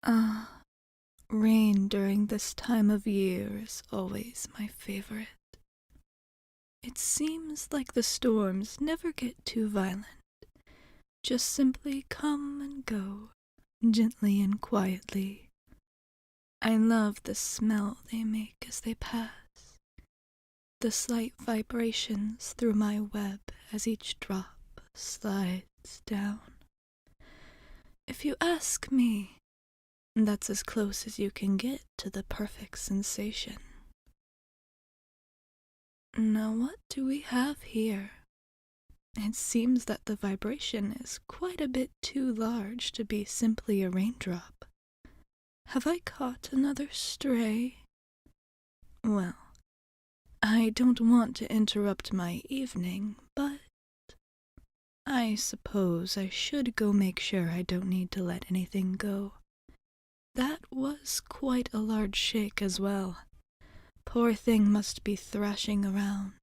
Ah, rain during this time of year is always my favorite. It seems like the storms never get too violent, just simply come and go, gently and quietly. I love the smell they make as they pass, the slight vibrations through my web as each drop slides down. If you ask me, that's as close as you can get to the perfect sensation. Now what do we have here? It seems that the vibration is quite a bit too large to be simply a raindrop. Have I caught another stray? Well, I don't want to interrupt my evening, but I suppose I should go make sure I don't need to let anything go. That was quite a large shake as well. Poor thing must be thrashing around.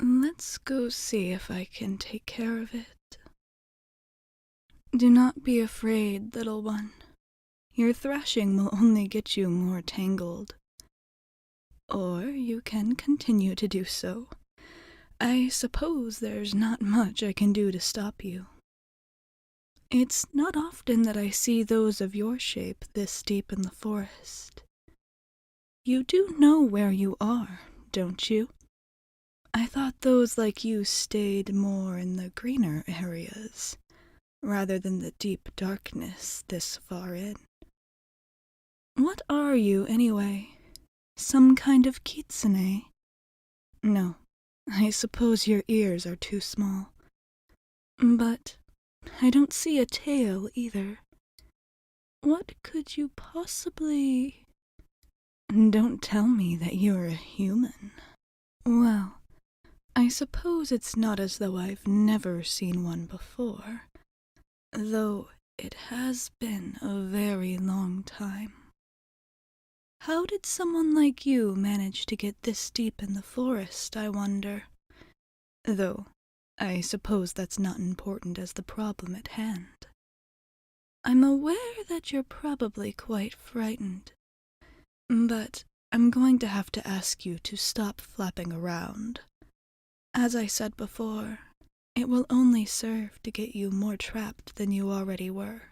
Let's go see if I can take care of it. Do not be afraid, little one. Your thrashing will only get you more tangled. Or you can continue to do so. I suppose there's not much I can do to stop you. It's not often that I see those of your shape this deep in the forest. You do know where you are, don't you? I thought those like you stayed more in the greener areas, rather than the deep darkness this far in. What are you, anyway? Some kind of kitsune? No, I suppose your ears are too small. But I don't see a tail either. What could you possibly... Don't tell me that you're a human. Well, I suppose it's not as though I've never seen one before, though it has been a very long time. How did someone like you manage to get this deep in the forest, I wonder? Though, I suppose that's not important as the problem at hand. I'm aware that you're probably quite frightened, but I'm going to have to ask you to stop flapping around. As I said before, it will only serve to get you more trapped than you already were.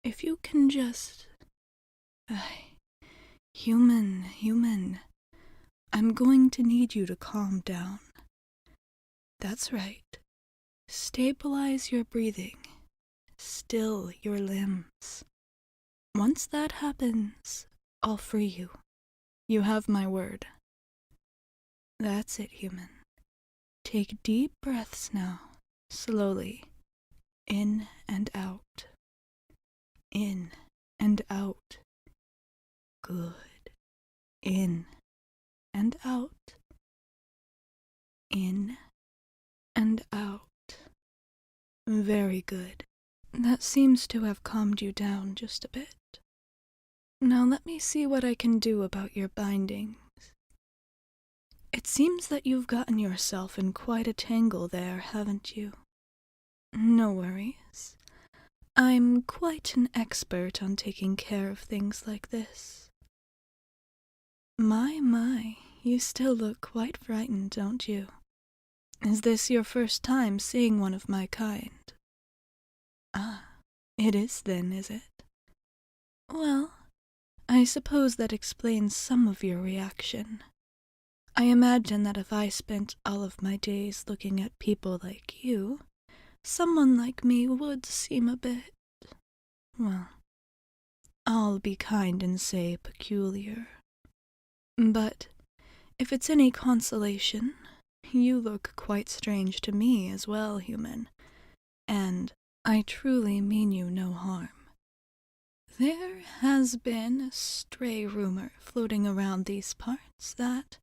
If you can just... Human, I'm going to need you to calm down. That's right. Stabilize your breathing. Still your limbs. Once that happens, I'll free you. You have my word. That's it, human. Take deep breaths now, slowly. In and out. In and out. Good. In and out. In and out. Very good. That seems to have calmed you down just a bit. Now let me see what I can do about your bindings. It seems that you've gotten yourself in quite a tangle there, haven't you? No worries. I'm quite an expert on taking care of things like this. My, you still look quite frightened, don't you? Is this your first time seeing one of my kind? Ah, it is then, is it? Well, I suppose that explains some of your reaction. I imagine that if I spent all of my days looking at people like you, someone like me would seem a bit... well, I'll be kind and say peculiar. But if it's any consolation, you look quite strange to me as well, human, and I truly mean you no harm. There has been a stray rumor floating around these parts that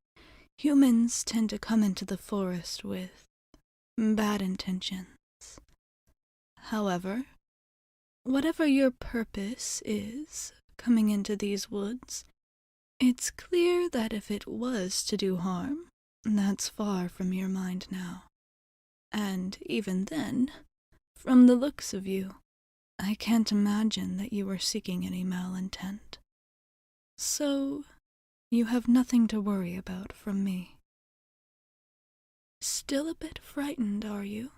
humans tend to come into the forest with bad intentions. However, whatever your purpose is coming into these woods, it's clear that if it was to do harm, that's far from your mind now. And even then, from the looks of you, I can't imagine that you were seeking any malintent. So, you have nothing to worry about from me. Still a bit frightened, are you?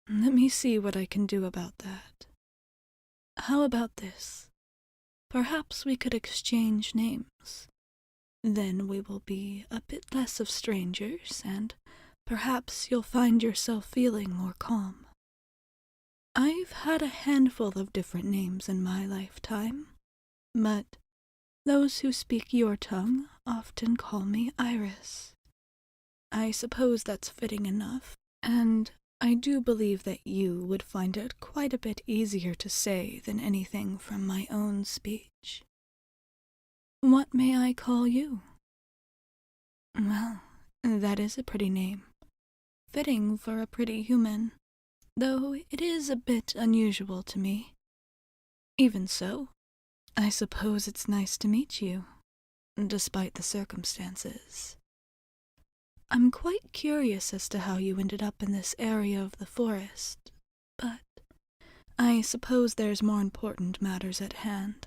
Let me see what I can do about that. How about this? Perhaps we could exchange names. Then we will be a bit less of strangers, and perhaps you'll find yourself feeling more calm. I've had a handful of different names in my lifetime, but those who speak your tongue often call me Iris. I suppose that's fitting enough, and I do believe that you would find it quite a bit easier to say than anything from my own speech. What may I call you? Well, that is a pretty name. Fitting for a pretty human, though it is a bit unusual to me. Even so, I suppose it's nice to meet you, despite the circumstances. I'm quite curious as to how you ended up in this area of the forest, but I suppose there's more important matters at hand.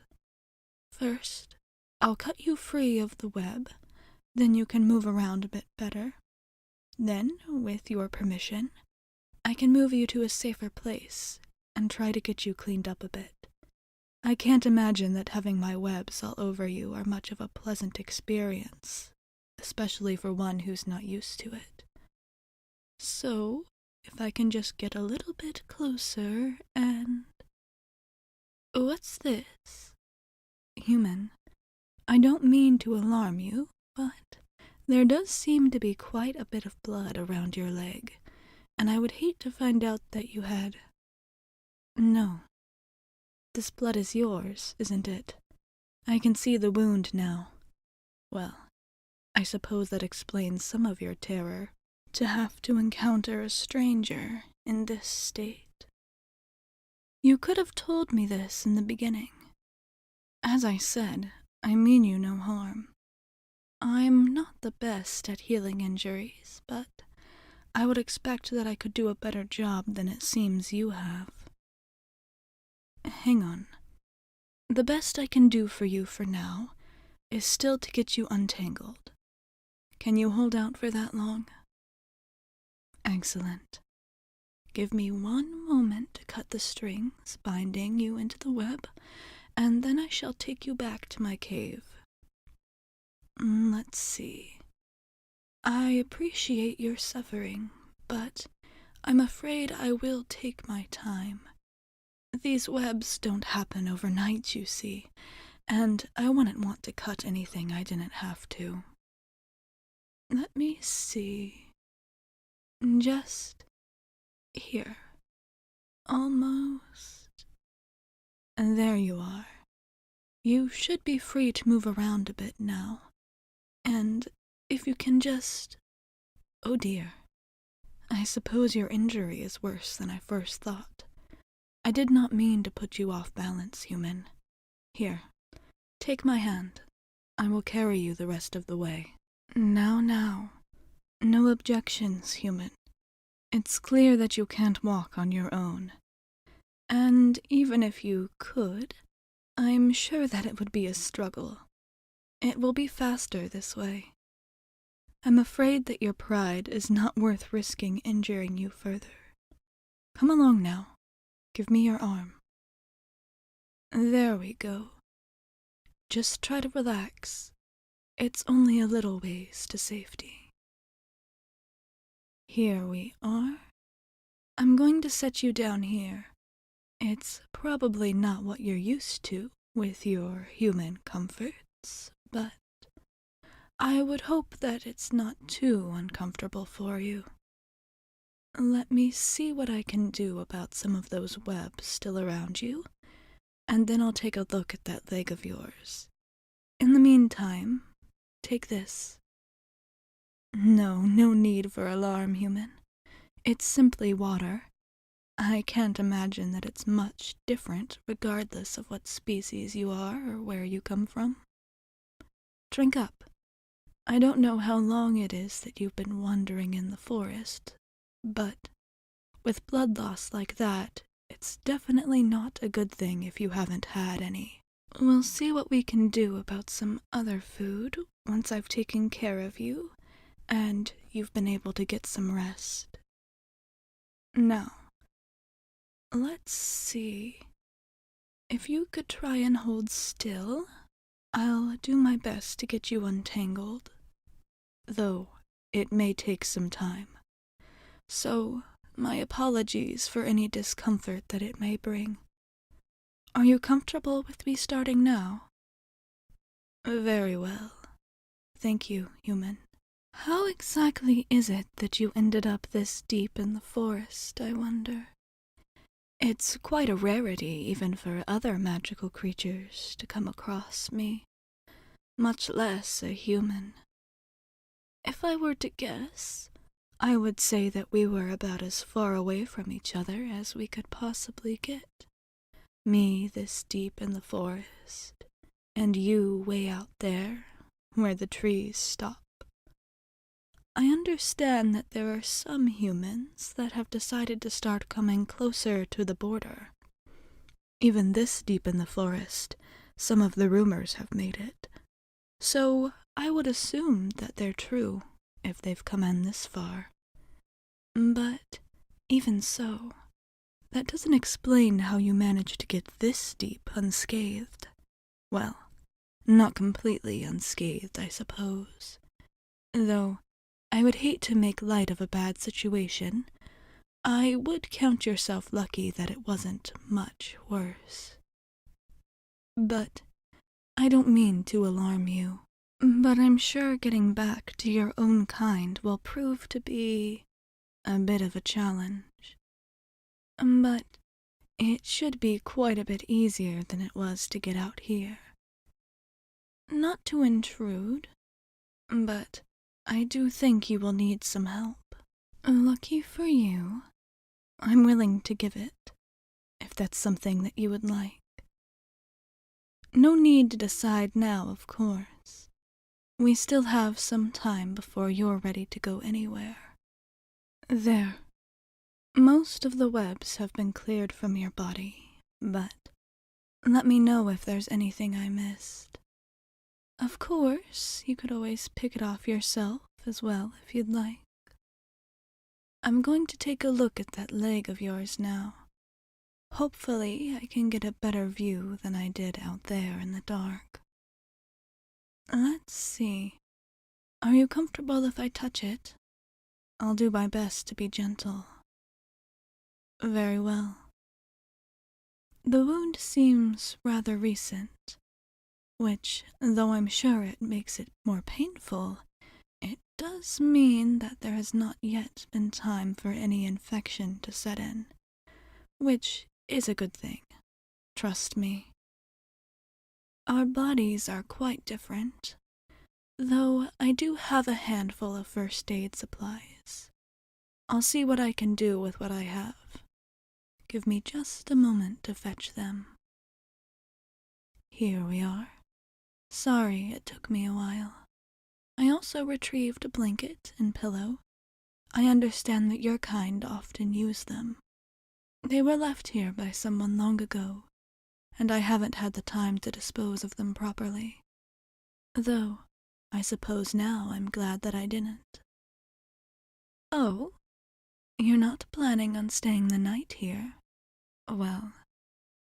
First, I'll cut you free of the web, then you can move around a bit better. Then, with your permission, I can move you to a safer place and try to get you cleaned up a bit. I can't imagine that having my webs all over you are much of a pleasant experience, especially for one who's not used to it. So, if I can just get a little bit closer and... What's this? Human, I don't mean to alarm you, but there does seem to be quite a bit of blood around your leg, and I would hate to find out that you had... No. This blood is yours, isn't it? I can see the wound now. Well, I suppose that explains some of your terror, to have to encounter a stranger in this state. You could have told me this in the beginning. As I said, I mean you no harm. I'm not the best at healing injuries, but I would expect that I could do a better job than it seems you have. Hang on. The best I can do for you for now is still to get you untangled. Can you hold out for that long? Excellent. Give me one moment to cut the strings binding you into the web, and then I shall take you back to my cave. Let's see. I appreciate your suffering, but I'm afraid I will take my time. These webs don't happen overnight, you see, and I wouldn't want to cut anything I didn't have to. Let me see. Just here. Almost. And there you are. You should be free to move around a bit now. And if you can just... Oh dear. I suppose your injury is worse than I first thought. I did not mean to put you off balance, human. Here, take my hand. I will carry you the rest of the way. Now. No objections, human. It's clear that you can't walk on your own. And even if you could, I'm sure that it would be a struggle. It will be faster this way. I'm afraid that your pride is not worth risking injuring you further. Come along now. Give me your arm. There we go. Just try to relax. It's only a little ways to safety. Here we are. I'm going to set you down here. It's probably not what you're used to with your human comforts, but I would hope that it's not too uncomfortable for you. Let me see what I can do about some of those webs still around you, and then I'll take a look at that leg of yours. In the meantime, take this. No need for alarm, human. It's simply water. I can't imagine that it's much different regardless of what species you are or where you come from. Drink up. I don't know how long it is that you've been wandering in the forest, but with blood loss like that, it It's definitely not a good thing if you haven't had any. We'll see what we can do about some other food once I've taken care of you and you've been able to get some rest. Now, let's see. If you could try and hold still, I'll do my best to get you untangled. Though it may take some time. So, my apologies for any discomfort that it may bring. Are you comfortable with me starting now? Very well. Thank you, human. How exactly is it that you ended up this deep in the forest, I wonder? It's quite a rarity even for other magical creatures to come across me, much less a human. If I were to guess, I would say that we were about as far away from each other as we could possibly get. Me this deep in the forest, and you way out there, where the trees stop. I understand that there are some humans that have decided to start coming closer to the border. Even this deep in the forest, some of the rumors have made it. So I would assume that they're true, if they've come in this far. But even so, that doesn't explain how you managed to get this deep unscathed. Well, not completely unscathed, I suppose. Though I would hate to make light of a bad situation, I would count yourself lucky that it wasn't much worse. But I don't mean to alarm you, but I'm sure getting back to your own kind will prove to be a bit of a challenge. But it should be quite a bit easier than it was to get out here. Not to intrude, but I do think you will need some help. Lucky for you, I'm willing to give it, if that's something that you would like. No need to decide now, of course. We still have some time before you're ready to go anywhere. There. Most of the webs have been cleared from your body, but let me know if there's anything I missed. Of course, you could always pick it off yourself as well if you'd like. I'm going to take a look at that leg of yours now. Hopefully, I can get a better view than I did out there in the dark. Let's see. Are you comfortable if I touch it? I'll do my best to be gentle. Very well. The wound seems rather recent, which, though I'm sure it makes it more painful, it does mean that there has not yet been time for any infection to set in, which is a good thing, trust me. Our bodies are quite different, though I do have a handful of first aid supplies. I'll see what I can do with what I have. Give me just a moment to fetch them. Here we are. Sorry it took me a while. I also retrieved a blanket and pillow. I understand that your kind often use them. They were left here by someone long ago, and I haven't had the time to dispose of them properly. Though, I suppose now I'm glad that I didn't. Oh, you're not planning on staying the night here? Well,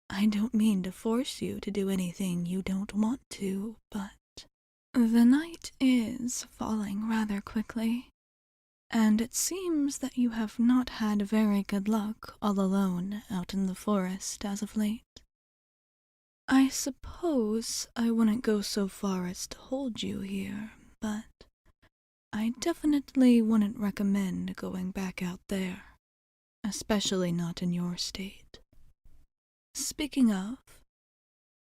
I don't mean to force you to do anything you don't want to, but the night is falling rather quickly, and it seems that you have not had very good luck all alone out in the forest as of late. I suppose I wouldn't go so far as to hold you here, but I definitely wouldn't recommend going back out there, especially not in your state. Speaking of,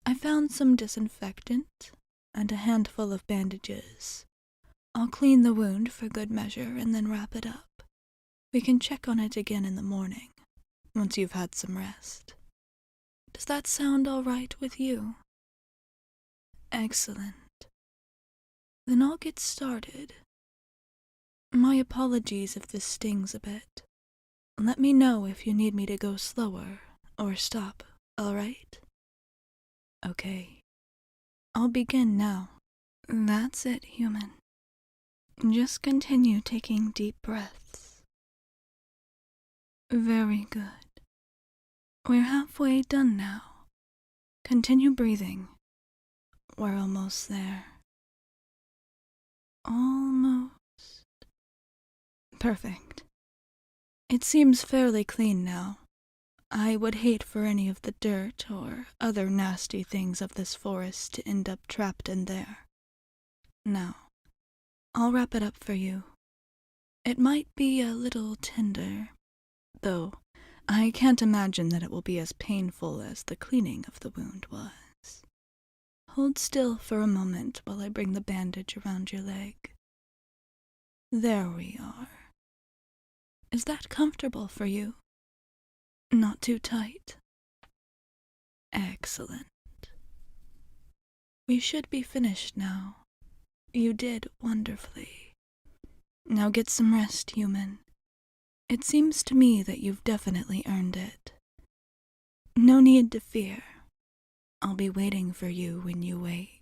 I found some disinfectant and a handful of bandages. I'll clean the wound for good measure and then wrap it up. We can check on it again in the morning, once you've had some rest. Does that sound all right with you? Excellent. Then I'll get started. My apologies if this stings a bit. Let me know if you need me to go slower, or stop, all right? Okay. I'll begin now. That's it, human. Just continue taking deep breaths. Very good. We're halfway done now. Continue breathing. We're almost there. Almost. Perfect. It seems fairly clean now. I would hate for any of the dirt or other nasty things of this forest to end up trapped in there. Now, I'll wrap it up for you. It might be a little tender, though I can't imagine that it will be as painful as the cleaning of the wound was. Hold still for a moment while I bring the bandage around your leg. There we are. Is that comfortable for you? Not too tight? Excellent. We should be finished now. You did wonderfully. Now get some rest, human. It seems to me that you've definitely earned it. No need to fear. I'll be waiting for you when you wake.